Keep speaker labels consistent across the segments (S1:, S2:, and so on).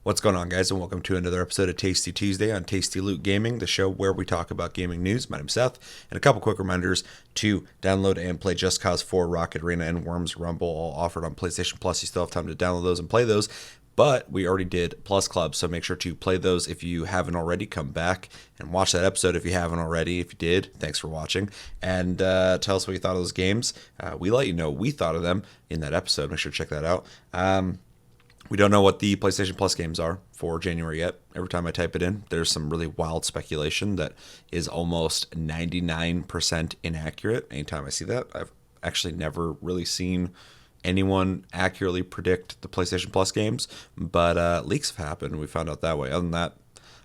S1: What's going on, guys, and welcome to another episode of Tasty Tuesday on Tasty Loot Gaming, the show where we talk about gaming news. My name's Seth, and a couple quick reminders to download and play Just Cause 4, Rocket Arena, and Worms Rumble, all offered on PlayStation Plus. You still have time to download those and play those, but we already did Plus Club, so make sure to play those if you haven't already. Come back and watch that episode if you haven't already. If you did, thanks for watching, and tell us what you thought of those games. We let you know what we thought of them in that episode. Make sure to check that out. We don't know what the PlayStation Plus games are for January yet. Every time I type it in, there's some really wild speculation that is almost 99% inaccurate. Anytime I see that, I've actually never really seen anyone accurately predict the PlayStation Plus games, but leaks have happened. We found out that way. Other than that,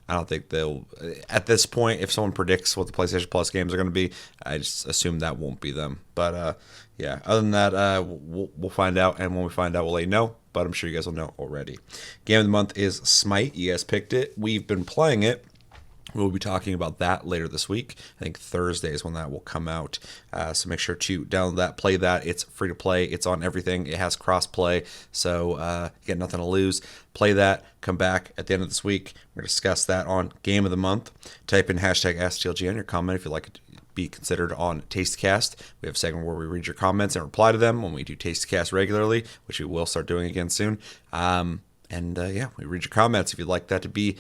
S1: I don't think they'll, at this point, if someone predicts what the PlayStation Plus games are going to be, I just assume that won't be them. But yeah, other than that, we'll find out, and when we find out, we'll let you know, but I'm sure you guys will know already. Game of the month is Smite. You guys picked it. We've been playing it. We'll be talking about that later this week. I think Thursday is when that will come out. So make sure to download that, play that. It's free to play. It's on everything. It has cross-play, so you got nothing to lose. Play that. Come back at the end of this week. We're going to discuss that on Game of the Month. Type in hashtag AskTLG on your comment if you'd like it to be considered on Tastecast. We have a segment where we read your comments and reply to them when we do Tastecast regularly, which we will start doing again soon. Yeah, we read your comments. If you'd like that to be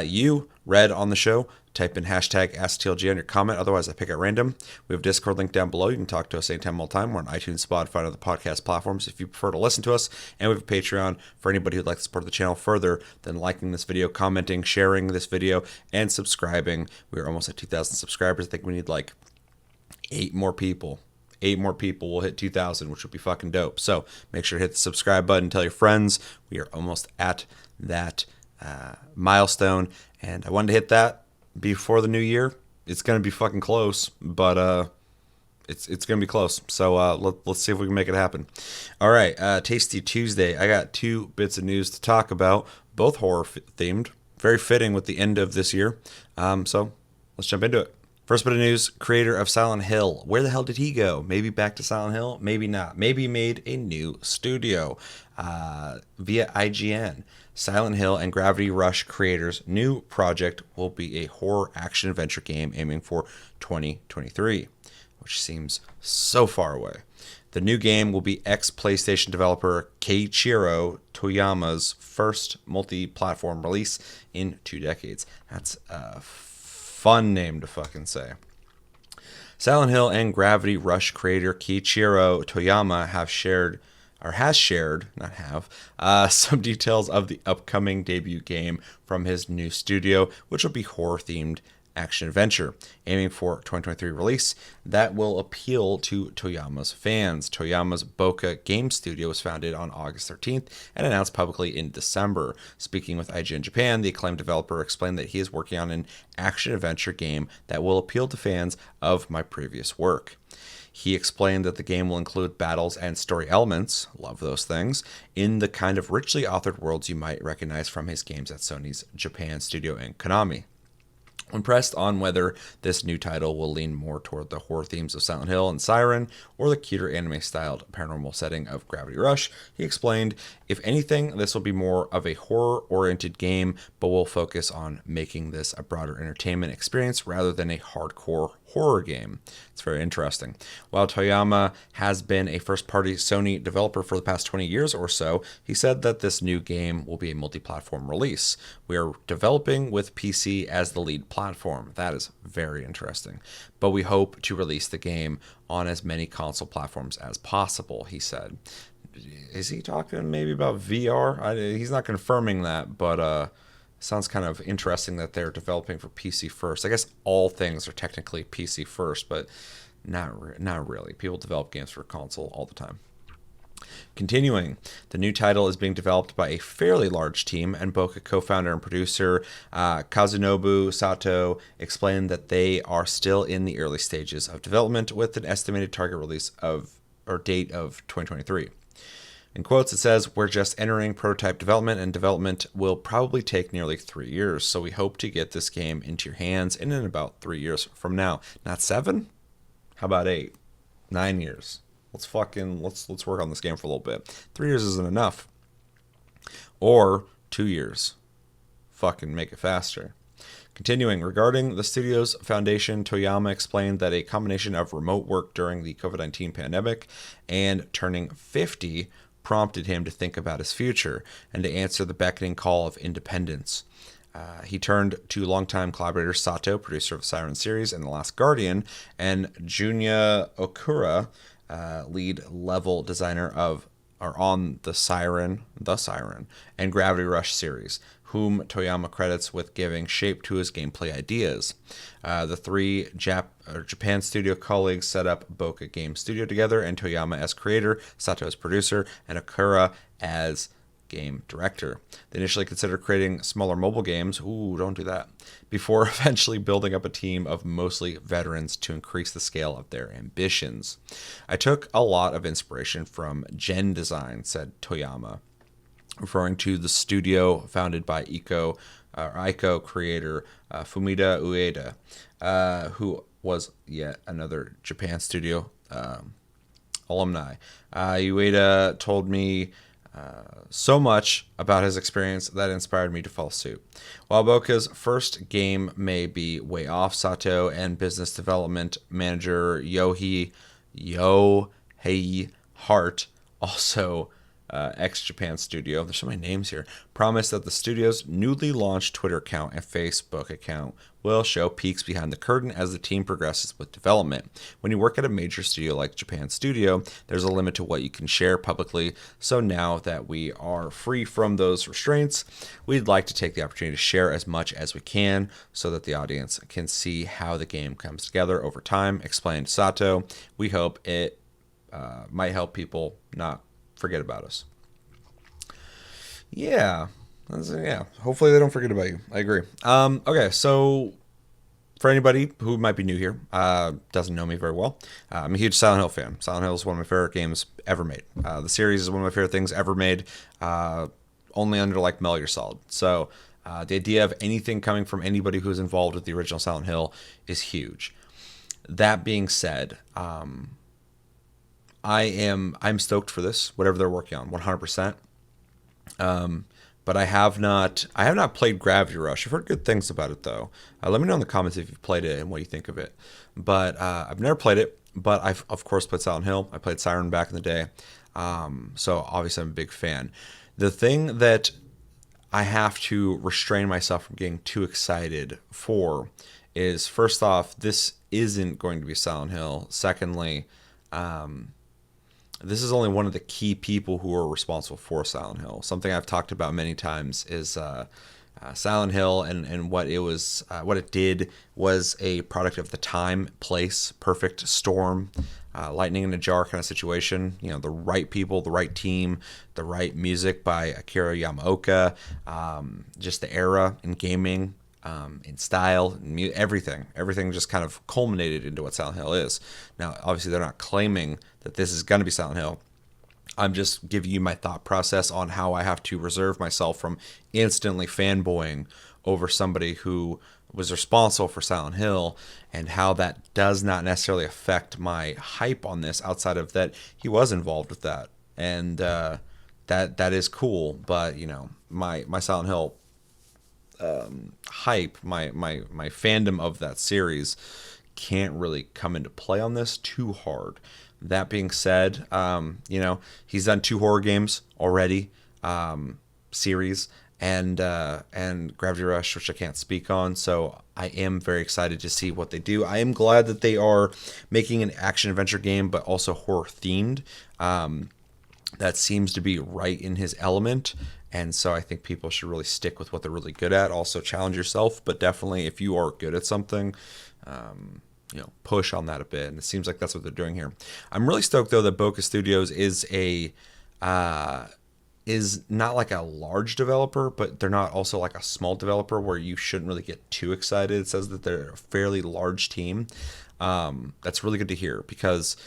S1: you read on the show, type in hashtag AskTLG on your comment. Otherwise, I pick at random. We have a Discord link down below. You can talk to us anytime, all the time. We're on iTunes, Spotify, and other podcast platforms if you prefer to listen to us. And we have a Patreon for anybody who'd like to support the channel further than liking this video, commenting, sharing this video, and subscribing. We're almost at 2,000 subscribers. I think we need like 8 more people. 8 more people will hit 2,000, which would be fucking dope. So make sure to hit the subscribe button, tell your friends. We are almost at that milestone, and I wanted to hit that before the new year. It's going to be fucking close, but it's going to be close. So let's see if we can make it happen. All right, Tasty Tuesday. I got 2 bits of news to talk about, both horror-themed. Very fitting with the end of this year. So let's jump into it. First bit of news, creator of Silent Hill. Where the hell did he go? Maybe back to Silent Hill? Maybe not. Maybe made a new studio via IGN. Silent Hill and Gravity Rush creators' new project will be a horror action-adventure game aiming for 2023, which seems so far away. The new game will be ex-PlayStation developer Keiichiro Toyama's first multi-platform release in 2 decades. That's a fun name to fucking say. Silent Hill and Gravity Rush creator Keiichiro Toyama has shared some details of the upcoming debut game from his new studio, which will be horror-themed action-adventure, aiming for 2023 release that will appeal to Toyama's fans. Toyama's Boca Game Studio was founded on August 13th and announced publicly in December. Speaking with IGN Japan, the acclaimed developer explained that he is working on an action-adventure game that will appeal to fans of my previous work. He explained that the game will include battles and story elements, love those things, in the kind of richly authored worlds you might recognize from his games at Sony's Japan studio and Konami. When pressed on whether this new title will lean more toward the horror themes of Silent Hill and Siren or the cuter anime-styled paranormal setting of Gravity Rush, he explained, if anything, this will be more of a horror-oriented game, but we'll focus on making this a broader entertainment experience rather than a hardcore horror game. It's very interesting. While Toyama has been a first-party Sony developer for the past 20 years or so, he said that this new game will be a multi-platform release. We are developing with PC as the lead platform. That is very interesting. But we hope to release the game on as many console platforms as possible, he said. Is he talking maybe about VR? He's not confirming that, but sounds kind of interesting that they're developing for PC first. I guess all things are technically PC first, but not really. People develop games for console all the time. Continuing, the new title is being developed by a fairly large team, and Boca co-founder and producer Kazunobu Sato explained that they are still in the early stages of development with an estimated target release date of 2023. In quotes, it says, we're just entering prototype development, and development will probably take nearly 3 years, so we hope to get this game into your hands in about 3 years from now. Not 7? How about 8? 9 years. Let's work on this game for a little bit. 3 years isn't enough. Or 2 years. fucking make it faster. Continuing, regarding the studio's foundation, Toyama explained that a combination of remote work during the COVID-19 pandemic and turning 50 prompted him to think about his future and to answer the beckoning call of independence. He turned to longtime collaborator Sato, producer of the Siren series and The Last Guardian, and Junya Okura, lead level designer of or on the Siren, and Gravity Rush series, whom Toyama credits with giving shape to his gameplay ideas. The three Japan studio colleagues set up Boca Game Studio together, and Toyama as creator, Sato as producer, and Okura as game director. They initially considered creating smaller mobile games, don't do that, before eventually building up a team of mostly veterans to increase the scale of their ambitions. I took a lot of inspiration from Gen Design, said Toyama, referring to the studio founded by Ico creator Fumita Ueda, who was yet another Japan studio alumni. Ueda told me so much about his experience that inspired me to follow suit. While Boca's first game may be way off, Sato and business development manager Yohei Hart, also ex-Japan studio, there's so many names here, promised that the studio's newly launched Twitter account and Facebook account will show peeks behind the curtain as the team progresses with development. When you work at a major studio like Japan Studio, there's a limit to what you can share publicly, so now that we are free from those restraints, we'd like to take the opportunity to share as much as we can so that the audience can see how the game comes together over time, explained Sato. We hope it might help people not forget about us. Yeah. Hopefully they don't forget about you. I agree. Okay, so for anybody who might be new here, doesn't know me very well, I'm a huge Silent Hill fan. Silent Hill is one of my favorite games ever made. The series is one of my favorite things ever made, only under like Metal Gear Solid. So the idea of anything coming from anybody who's involved with the original Silent Hill is huge. That being said, I'm stoked for this, whatever they're working on, 100%. But I have not played Gravity Rush. I've heard good things about it though. Let me know in the comments if you've played it and what you think of it. But I've never played it, but I've of course played Silent Hill. I played Siren back in the day. So obviously I'm a big fan. The thing that I have to restrain myself from getting too excited for is, first off, this isn't going to be Silent Hill. Secondly, this is only one of the key people who are responsible for Silent Hill. Something I've talked about many times is Silent Hill and what it was, what it did was a product of the time, place, perfect storm, lightning in a jar kind of situation. You know, the right people, the right team, the right music by Akira Yamaoka, just the era in gaming, in style, everything just kind of culminated into what Silent Hill is. Now, obviously, they're not claiming that this is going to be Silent Hill. I'm just giving you my thought process on how I have to reserve myself from instantly fanboying over somebody who was responsible for Silent Hill, and how that does not necessarily affect my hype on this outside of that he was involved with that. And that is cool, but you know, my Silent Hill hype, my fandom of that series can't really come into play on this too hard. That being said, you know, he's done 2 horror games already, series, and Gravity Rush, which I can't speak on, so I am very excited to see what they do. I am glad that they are making an action-adventure game, but also horror-themed. That seems to be right in his element, and so I think people should really stick with what they're really good at. Also challenge yourself, but definitely if you are good at something, you know, push on that a bit, and it seems like that's what they're doing here. I'm really stoked though that Boca Studios is not like a large developer, but they're not also like a small developer where you shouldn't really get too excited. It says that they're a fairly large team. That's really good to hear, because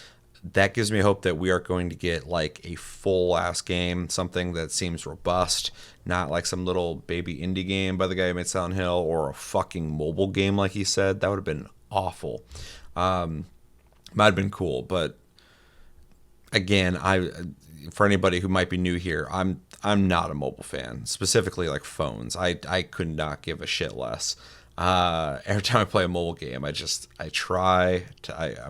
S1: that gives me hope that we are going to get like a full ass game, something that seems robust, not like some little baby indie game by the guy who made Silent Hill, or a fucking mobile game like he said. That would have been awful. Might have been cool, but again, for anybody who might be new here, I'm not a mobile fan, specifically like phones. I could not give a shit less. Every time I play a mobile game, I'm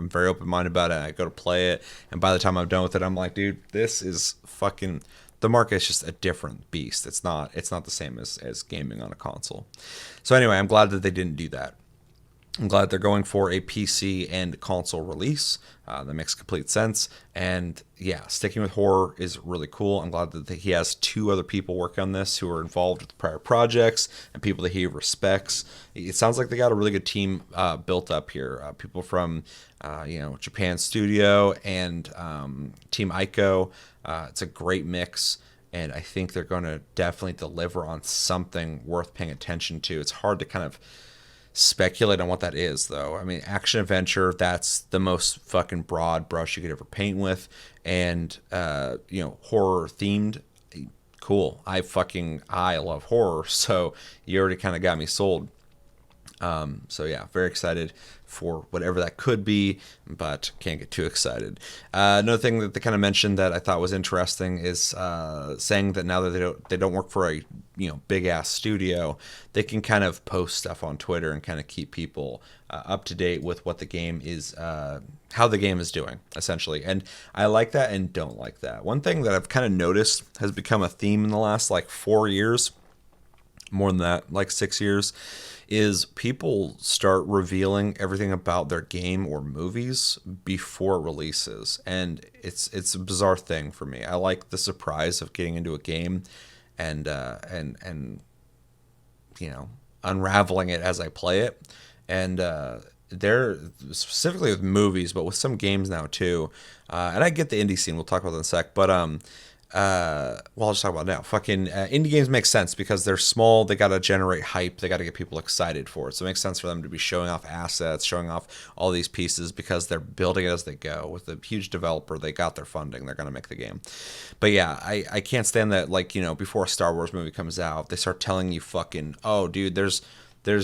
S1: very open minded about it. I go to play it, and by the time I'm done with it, I'm like, dude, this is fucking. The market is just a different beast. It's not the same as gaming on a console. So anyway, I'm glad that they didn't do that. I'm glad they're going for a PC and console release. That makes complete sense. And yeah, sticking with horror is really cool. I'm glad that he has 2 other people working on this who are involved with prior projects and people that he respects. It sounds like they got a really good team built up here. People from Japan Studio and Team Ico. It's a great mix. And I think they're going to definitely deliver on something worth paying attention to. It's hard to kind of speculate on what that is, though. I mean, action adventure, that's the most fucking broad brush you could ever paint with. And horror themed, cool. I love horror, so you already kind of got me sold. So yeah, very excited for whatever that could be, but can't get too excited. Another thing that they kind of mentioned that I thought was interesting is saying that now that they don't work for a big ass studio, they can kind of post stuff on Twitter and kind of keep people up to date with what the game is, how the game is doing, essentially. And I like that and don't like that. One thing that I've kind of noticed has become a theme in the last 4 years, more than that, 6 years, is people start revealing everything about their game or movies before releases. And it's a bizarre thing for me. I like the surprise of getting into a game and unraveling it as I play it. And they're specifically with movies, but with some games now too. And I get the indie scene. We'll talk about that in a sec. But I'll just talk about it now. Fucking indie games make sense because they're small. They got to generate hype. They got to get people excited for it. So it makes sense for them to be showing off assets, showing off all these pieces because they're building it as they go. With a huge developer, they got their funding. They're going to make the game. But yeah, I can't stand that, before a Star Wars movie comes out, they start telling you fucking, oh, dude, there's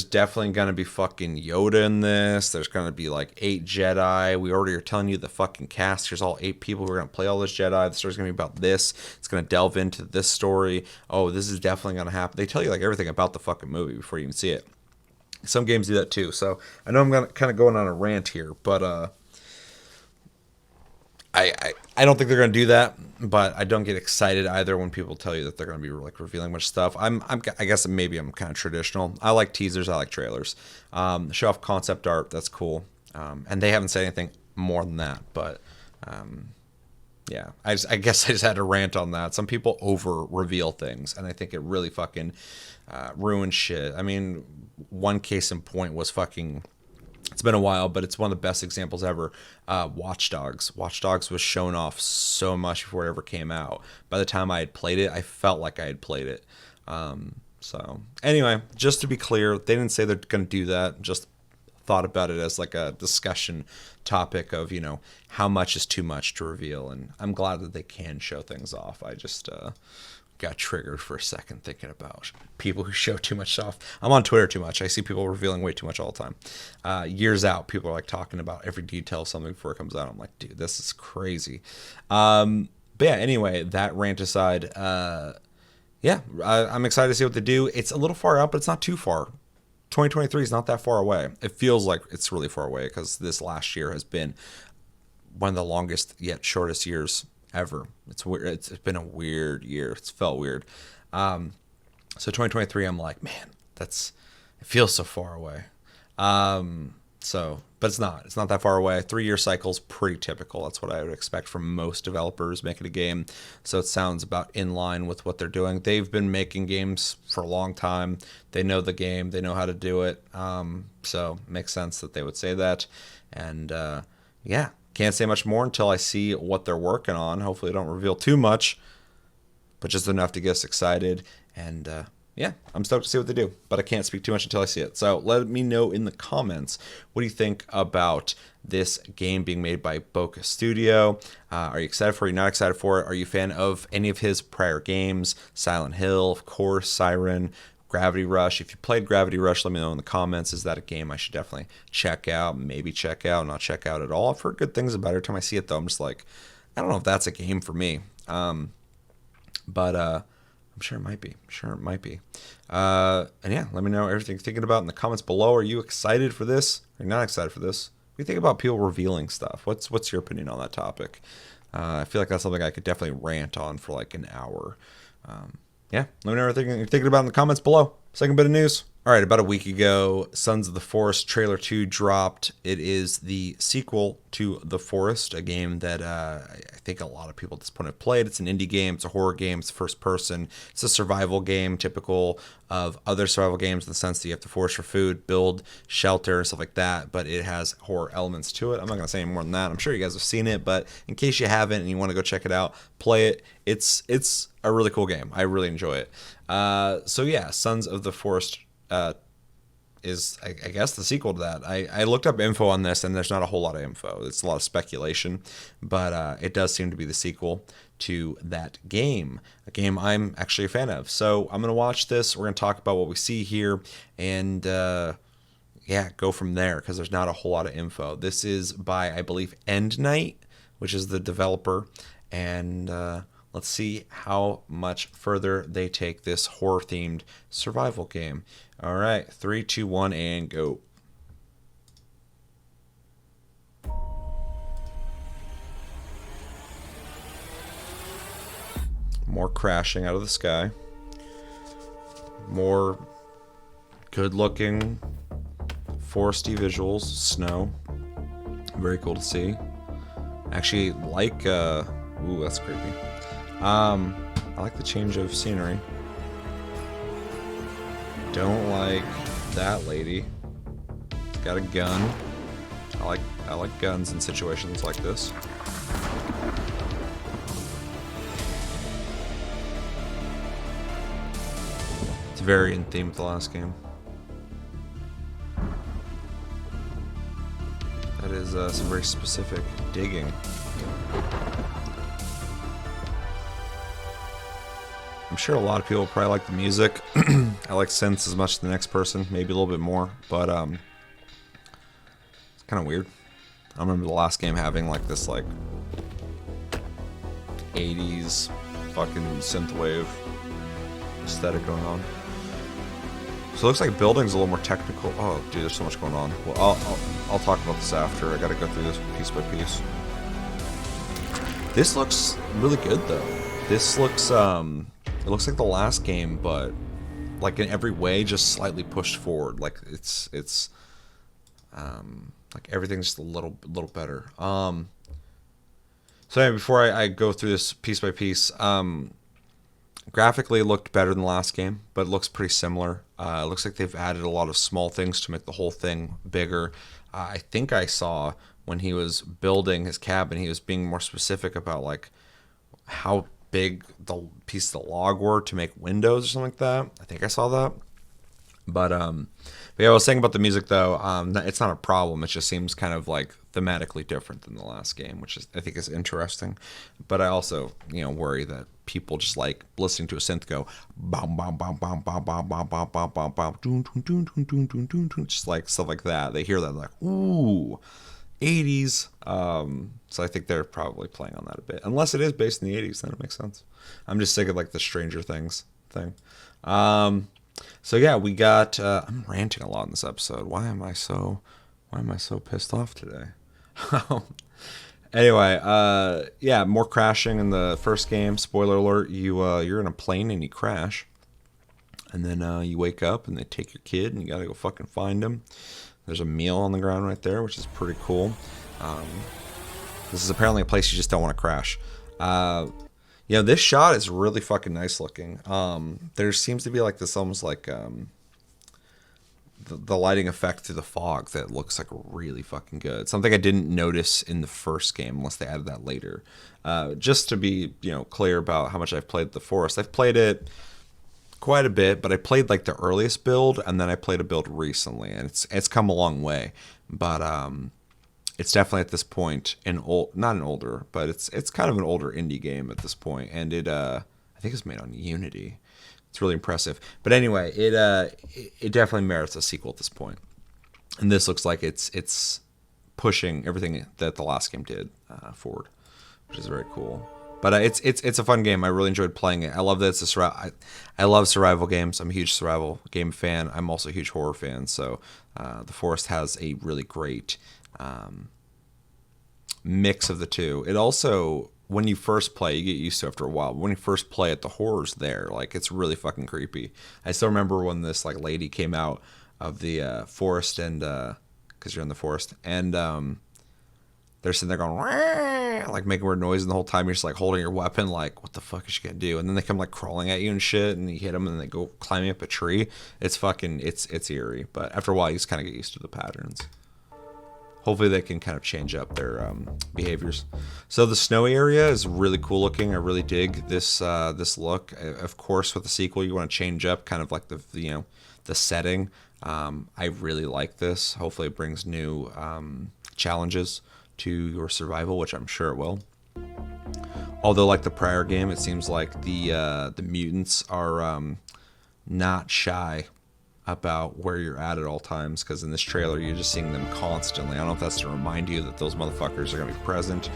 S1: definitely going to be fucking Yoda in this. There's going to be 8 Jedi. We already are telling you the fucking cast. Here's all 8 people who are going to play all this Jedi. The story's going to be about this. It's going to delve into this story. Oh, this is definitely going to happen. They tell you everything about the fucking movie before you even see it. Some games do that too. So I know I'm kind of going on a rant here, but I don't think they're going to do that, but I don't get excited either when people tell you that they're going to be revealing much stuff. I guess maybe I'm kind of traditional. I like teasers. I like trailers. Show off concept art. That's cool. And they haven't said anything more than that, but yeah, I guess I just had to rant on that. Some people over reveal things, and I think it really fucking ruins shit. I mean, one case in point was fucking. It's been a while, but it's one of the best examples ever. Watch Dogs. Watch Dogs was shown off so much before it ever came out. By the time I had played it, I felt like I had played it. So anyway, just to be clear, they didn't say they're going to do that. Just thought about it as a discussion topic of, how much is too much to reveal. And I'm glad that they can show things off. I just got triggered for a second thinking about people who show too much off. I'm on Twitter too much. I see people revealing way too much all the time. Years out, people are talking about every detail of something before it comes out. I'm like, dude, this is crazy. But yeah, anyway, that rant aside, I'm excited to see what they do. It's a little far out, but it's not too far. 2023 is not that far away. It feels like it's really far away because this last year has been one of the longest yet shortest years ever. It's weird. It's been a weird year. It's felt weird. So 2023, I'm like, man, it feels so far away. But it's not. It's not that far away. 3-year cycle's pretty typical. That's what I would expect from most developers making a game. So it sounds about in line with what they're doing. They've been making games for a long time. They know the game. They know how to do it. So it makes sense that they would say that. And can't say much more until I see what they're working on. Hopefully they don't reveal too much, but just enough to get us excited. And I'm stoked to see what they do, but I can't speak too much until I see it. So let me know in the comments, what do you think about this game being made by Boca Studio? Are you excited for it? Are you not excited for it? Are you a fan of any of his prior games? Silent Hill, of course, Siren, Gravity Rush. If you played Gravity Rush, let me know in the comments. Is that a game I should definitely check out? Maybe check out, not check out at all. I've heard good things about it. Every time I see it, though, I'm just like, I don't know if that's a game for me. But I'm sure it might be. And yeah, let me know everything you're thinking about in the comments below. Are you excited for this? Are you not excited for this? What do you think about people revealing stuff? What's your opinion on that topic? I feel like that's something I could definitely rant on for like an hour. Yeah, let me know everything you're thinking about in the comments below. Second bit of news. All right, about a week ago, Sons of the Forest Trailer 2 dropped. It is the sequel to The Forest, a game that I think a lot of people at this point have played. It's an indie game. It's a horror game. It's first person. It's a survival game, typical of other survival games in the sense that you have to forage for food, build shelter, and stuff like that, but it has horror elements to it. I'm not going to say any more than that. I'm sure you guys have seen it, but in case you haven't and you want to go check it out, play it. It's a really cool game. I really enjoy it. So yeah, Sons of the Forest is I guess the sequel to that. I looked up info on this and there's not a whole lot of info. It's a lot of speculation, but it does seem to be the sequel to that game, a game I'm actually a fan of. So I'm gonna watch this. We're gonna talk about what we see here and yeah, go from there because there's not a whole lot of info. This is by I believe End Night, which is the developer, and let's see how much further they take this horror-themed survival game. All right, 3, 2, 1, and go. More crashing out of the sky. More good-looking foresty visuals, snow. Very cool to see. Actually, like, ooh, that's creepy. I like the change of scenery. Don't like that lady. Got a gun. I like guns in situations like this. It's very in theme with the last game. That is some very specific digging. I'm sure a lot of people probably like the music. I like synths as much as the next person, maybe a little bit more, but it's kind of weird. I remember the last game having like this like 80s fucking synthwave aesthetic going on. So it looks like building's a little more technical. Oh, dude, there's so much going on. Well, I'll talk about this after. I gotta go through this piece by piece. This looks really good though. This looks it looks like the last game, but like in every way, just slightly pushed forward. Like it's like everything's just a little better. So anyway, before I go through this piece by piece, graphically it looked better than the last game, but it looks pretty similar. It looks like they've added a lot of small things to make the whole thing bigger. I think I saw when he was building his cabin, he was being more specific about like how big the piece of the log were to make windows or something like that. I think I saw that. But yeah, I was saying about the music though, it's not a problem. It just seems kind of like thematically different than the last game, which is I think is interesting. But I also, worry that people just like listening to a synth go bam bam bam bam bam bam bam bam bam bam bam dun dun dun dun dun dun dun dun, just like stuff like that. They hear that like ooh, 80s. So I think they're probably playing on that a bit. Unless it is based in the 80s, then it makes sense. I'm just sick of like the Stranger Things thing. So yeah, we got I'm ranting a lot in this episode. Why am I so pissed off today? Anyway, yeah, more crashing in the first game. Spoiler alert, you're in a plane and you crash. And then you wake up and they take your kid and you gotta go fucking find him. There's a meal on the ground right there, which is pretty cool. This is apparently a place you just don't want to crash. This shot is really fucking nice looking. There seems to be like this almost like the lighting effect through the fog that looks like really fucking good. Something I didn't notice in the first game unless they added that later. Just to be clear about how much I've played The Forest. I've played it quite a bit, but I played like the earliest build and then I played a build recently, and it's come a long way. But it's definitely at this point not an older, but it's kind of an older indie game at this point, and I think it's made on Unity. It's really impressive. But anyway, it definitely merits a sequel at this point. And this looks like it's pushing everything that the last game did forward, which is very cool. But it's a fun game. I really enjoyed playing it. I love that it's a I love survival games. I'm a huge survival game fan. I'm also a huge horror fan. So The Forest has a really great mix of the two. It also, when you first play, you get used to it after a while. But when you first play it, the horror's there. Like, it's really fucking creepy. I still remember when this like lady came out of the forest, and because you're in the forest, and they're sitting there going "Wah," like making weird noises, and the whole time you're just like holding your weapon, like what the fuck is she gonna do? And then they come like crawling at you and shit, and you hit them, and then they go climbing up a tree. It's fucking it's eerie, but after a while you just kind of get used to the patterns. Hopefully they can kind of change up their behaviors. So the snowy area is really cool looking. I really dig this look. Of course, with the sequel, you want to change up kind of like the setting. I really like this. Hopefully it brings new challenges to your survival, which I'm sure it will. Although, like the prior game, it seems like the mutants are not shy about where you're at all times, because in this trailer you're just seeing them constantly. I don't know if that's to remind you that those motherfuckers are going to be present,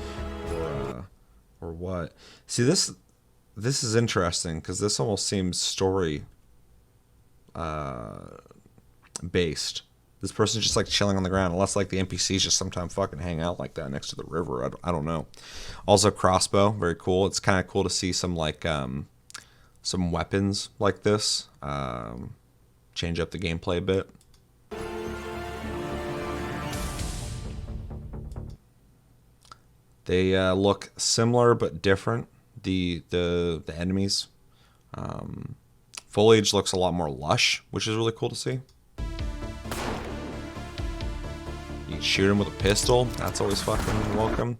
S1: or what. See, this is interesting, because this almost seems story based. This person's just like chilling on the ground, unless like the NPCs just sometimes fucking hang out like that next to the river. I don't know. Also, crossbow, very cool. It's kind of cool to see some like some weapons like this. Change up the gameplay a bit. They look similar but different. The enemies. Foliage looks a lot more lush, which is really cool to see. You can shoot him with a pistol. That's always fucking welcome.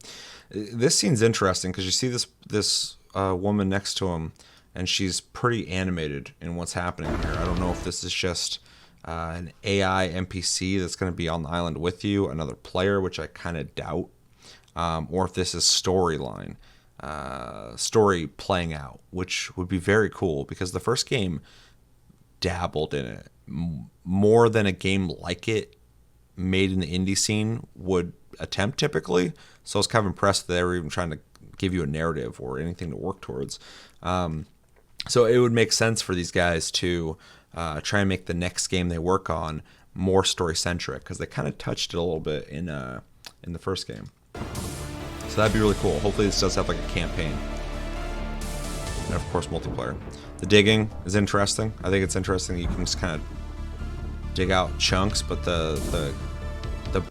S1: This scene's interesting because you see this woman next to him, and she's pretty animated in what's happening here. I don't know if this is just an AI NPC that's going to be on the island with you, another player, which I kind of doubt, or if this is story playing out, which would be very cool, because the first game dabbled in it more than a game like it made in the indie scene would attempt typically. So I was kind of impressed that they were even trying to give you a narrative or anything to work towards. So it would make sense for these guys to try and make the next game they work on more story-centric, because they kind of touched it a little bit in the first game. So that'd be really cool. Hopefully this does have like a campaign. And of course multiplayer. The digging is interesting. I think it's interesting that you can just kind of dig out chunks, but the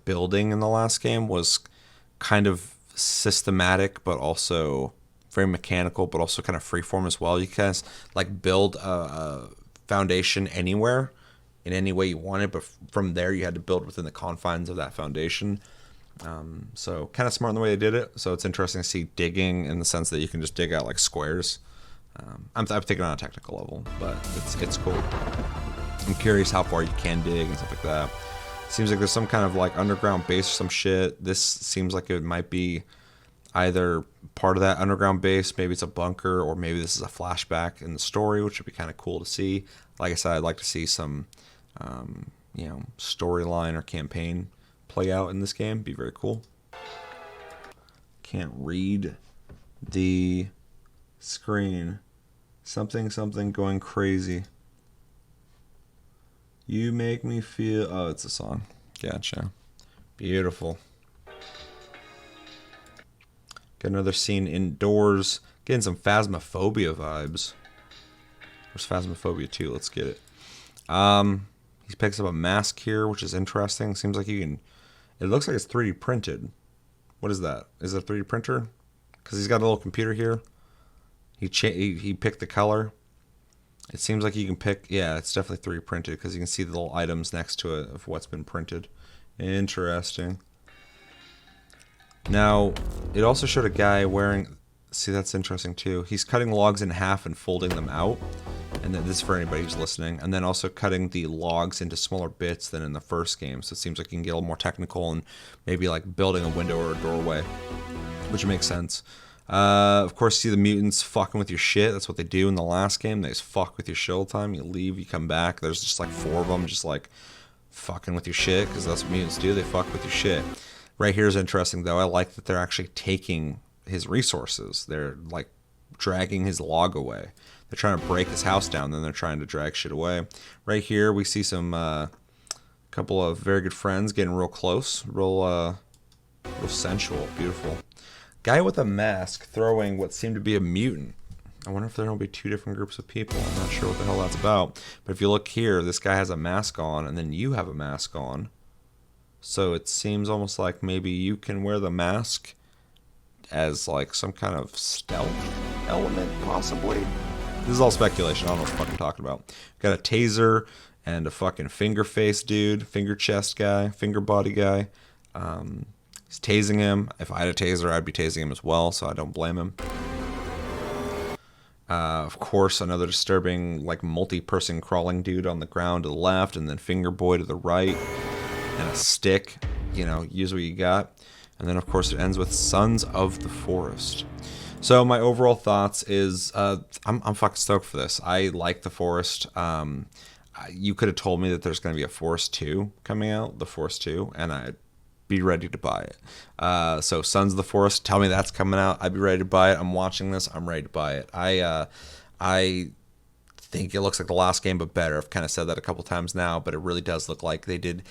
S1: building in the last game was kind of systematic, but also very mechanical, but also kind of freeform as well. You can kind of like build a foundation anywhere in any way you wanted, but from there you had to build within the confines of that foundation. So kind of smart in the way they did it. So it's interesting to see digging in the sense that you can just dig out like squares. I'm taking it on a technical level, but it's cool. I'm curious how far you can dig and stuff like that. Seems like there's some kind of like underground base or some shit. This seems like it might be either part of that underground base, maybe it's a bunker, or maybe this is a flashback in the story, which would be kind of cool to see. Like I said, I'd like to see some storyline or campaign play out in this game. Be very cool. Can't read the screen. Something going crazy. You make me feel... Oh, it's a song. Gotcha. Beautiful. Got another scene indoors. Getting some Phasmophobia vibes. Where's Phasmophobia 2? Let's get it. He picks up a mask here, which is interesting. Seems like you can... It looks like it's 3D printed. What is that? Is it a 3D printer? Because he's got a little computer here. He picked the color. It seems like you can pick... Yeah, it's definitely 3D printed, because you can see the little items next to it of what's been printed. Interesting. Now, it also showed a guy wearing... See, that's interesting too. He's cutting logs in half and folding them out. And then this is for anybody who's listening. And then also cutting the logs into smaller bits than in the first game. So it seems like you can get a little more technical and maybe like building a window or a doorway, which makes sense. Of course, see the mutants fucking with your shit. That's what they do in the last game. They just fuck with your shit all the time. You leave, you come back. There's just like 4 of them just like fucking with your shit, because that's what mutants do. They fuck with your shit. Right here is interesting, though. I like that they're actually taking his resources. They're like dragging his log away. They're trying to break his house down, then they're trying to drag shit away. Right here, we see some couple of very good friends getting real close, real sensual, beautiful. Guy with a mask throwing what seemed to be a mutant. I wonder if there will be two different groups of people. I'm not sure what the hell that's about. But if you look here, this guy has a mask on, and then you have a mask on. So it seems almost like maybe you can wear the mask as like some kind of stealth element, possibly. This is all speculation. I don't know what the fuck I'm talking about. Got a taser and a fucking finger face dude, finger chest guy, finger body guy. He's tasing him. If I had a taser, I'd be tasing him as well, so I don't blame him. Of course, another disturbing, like, multi-person crawling dude on the ground to the left, and then finger boy to the right, and a stick. You know, use what you got. And then, of course, it ends with Sons of the Forest. So my overall thoughts is I'm fucking stoked for this. I like the Forest. You could have told me that there's going to be a Forest 2 coming out, the Forest 2, and I'd be ready to buy it. So Sons of the Forest, tell me that's coming out. I'd be ready to buy it. I'm watching this. I'm ready to buy it. I think it looks like the last game, but better. I've kind of said that a couple times now, but it really does look like they did.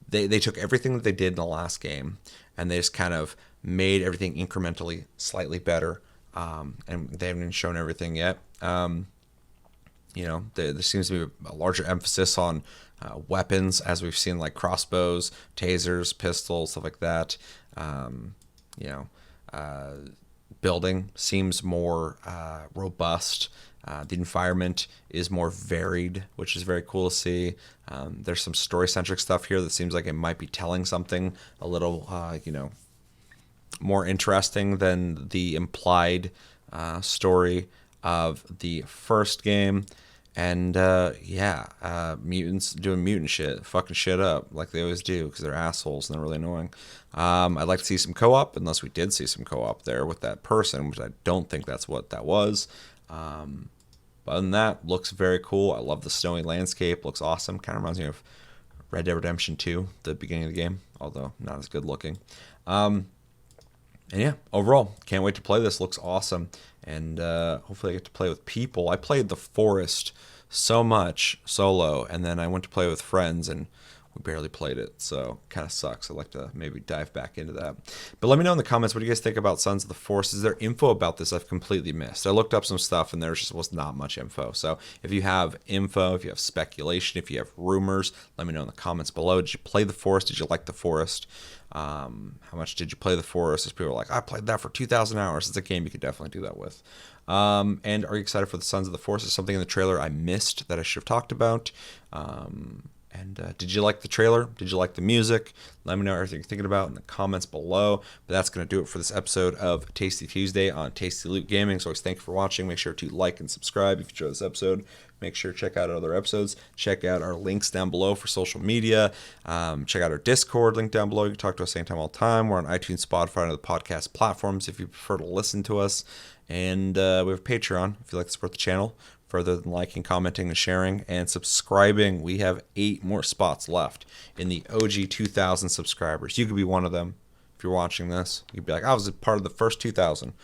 S1: They took everything that they did in the last game, and they just kind of made everything incrementally slightly better. And they haven't even shown everything yet. You know, there seems to be a larger emphasis on weapons, as we've seen, like crossbows, tasers, pistols, stuff like that. You know, building seems more robust. The environment is more varied, which is very cool to see. There's some story-centric stuff here that seems like it might be telling something a little, you know, more interesting than the implied story of the first game. And mutants doing mutant shit, fucking shit up like they always do because they're assholes and they're really annoying. I'd like to see some co-op, unless we did see some co-op there with that person, which I don't think that's what that was. But other than that, looks very cool. I love the snowy landscape. Looks awesome. Kind of reminds me of Red Dead Redemption 2, the beginning of the game, although not as good looking. And yeah, overall, can't wait to play this. Looks awesome. And hopefully I get to play with people. I played The Forest so much solo, and then I went to play with friends, and we barely played it, so kind of sucks. I'd like to maybe dive back into that. But let me know in the comments, what do you guys think about Sons of the Forest? Is there info about this I've completely missed? I looked up some stuff, and there just was not much info. So if you have info, if you have speculation, if you have rumors, let me know in the comments below. Did you play The Forest? Did you like The Forest? How much did you play The Forest? As people are like, I played that for 2,000 hours. It's a game you could definitely do that with. And are you excited for the Sons of the Forest? Is something in the trailer I missed that I should have talked about? And did you like the trailer? Did you like the music? Let me know everything you're thinking about in the comments below. But that's going to do it for this episode of Tasty Tuesday on Tasty Loot Gaming. So always thank you for watching. Make sure to like and subscribe if you enjoyed this episode. Make sure to check out our other episodes. Check out our links down below for social media. Check out our Discord link down below. You can talk to us anytime, all the time. We're on iTunes, Spotify, and other podcast platforms if you prefer to listen to us. And we have a Patreon if you'd like to support the channel further than liking, commenting, and sharing, and subscribing. We have 8 more spots left in the OG 2,000 subscribers. You could be one of them if you're watching this. You'd be like, I was a part of the first 2,000.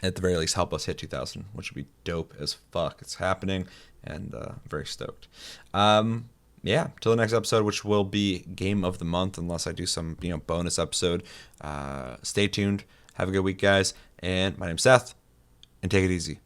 S1: At the very least, help us hit 2,000, which would be dope as fuck. It's happening, and I'm very stoked. Yeah, till the next episode, which will be Game of the Month, unless I do some bonus episode. Stay tuned. Have a good week, guys. And my name's Seth, and take it easy.